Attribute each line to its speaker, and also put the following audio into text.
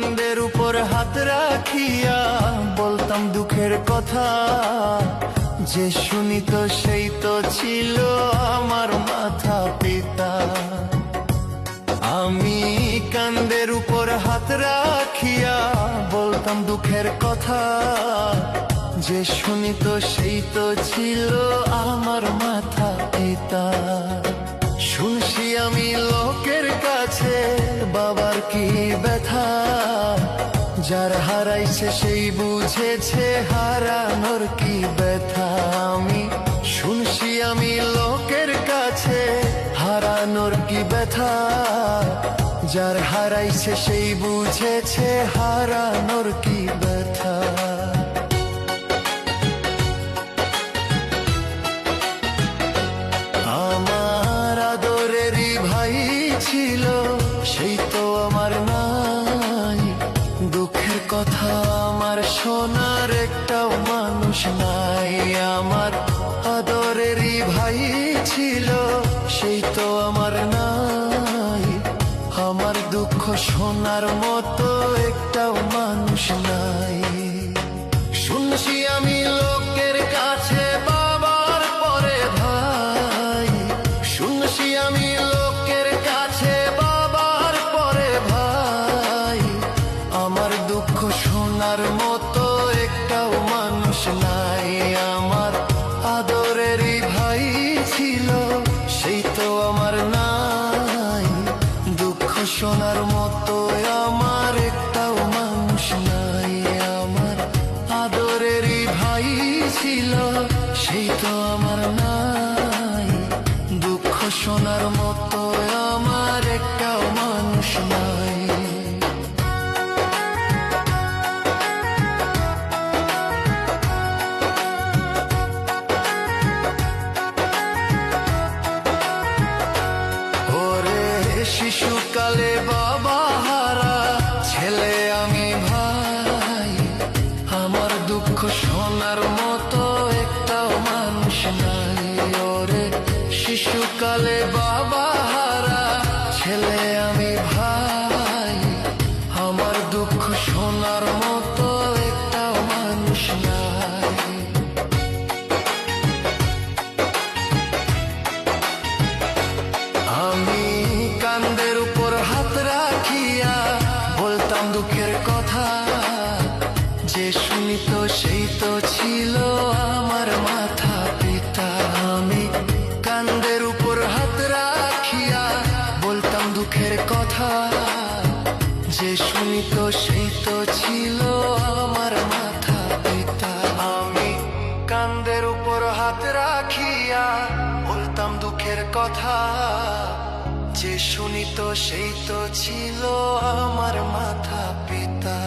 Speaker 1: কান্দের উপর হাত রাখিয়া বলতাম দুঃখের কথা, যে শুনিত সেই তো ছিল আমার মাথা পিতা। আমি কান্দের উপর হাত রাখিয়া বলতাম দুঃখের কথা, যে শুনিত সেই তো ছিল আমার মাথা পিতা। শুনছি আমি লোকের কাছে বাবার কি ব্যথা, যার হারাইছে সেই বুঝেছে হারানোর কি ব্যথা। আমি শুনছি আমি লোকের কাছে হারানোর কি ব্যথা, যার হারাইছে সেই বুঝেছে হারানোর কি ব্যথা। আমার আদরেরই ভাই ছিল সেই তো আমার নাই, দুঃখের কথা আমার শোনার একটাও মানুষ নাই। আমার আদরেরই ভাই ছিল সেই তো আমার নাই, আমার দুঃখ শোনার মতো একটাও মানুষ নাই। শুনছি আমি লোকের কাছে বাবার পরে ভাই, শুনছি আমি লোকের কাছে বাবার পরে ভাই, আমার দুঃখ শোনার মতো একটাও মানুষ নাই। আমার আদরেরই ভাই ছিল সেই তো আমার নাই, দুঃখ শোনার মতো আমার একটাও মানুষ নাই। আমার আদরেরই ভাই ছিল সেই তো আমার নাই, দুঃখ শোনার মতো আমার একটাও মানুষ নাই। শিশুকালে বাবা হারা ছেলে আমি ভাই, আমার দুঃখ শোনার মতো একটাও মানুষ নাই। ওরে শিশুকালে বাবা হারা ছেলে আমি ভাই, আমার দুঃখ শোনার মতো একটাও মানুষ নাই। আমি কান্দের উপর হাত রাখিয়া বলতাম দুঃখের কথা, যে শুনিত সেই তো ছিল আমার মাথা পিতা। আমি কান্দের উপর হাত রাখিয়া বলতাম দুঃখের কথা, যে শুনিত সেই তো ছিল আমার মাথা পিতা। আমি কান্দের উপর হাত রাখিয়া বলতাম দুঃখের কথা, যে শুনিত সেই তো ছিল আমার মাথা পিতা।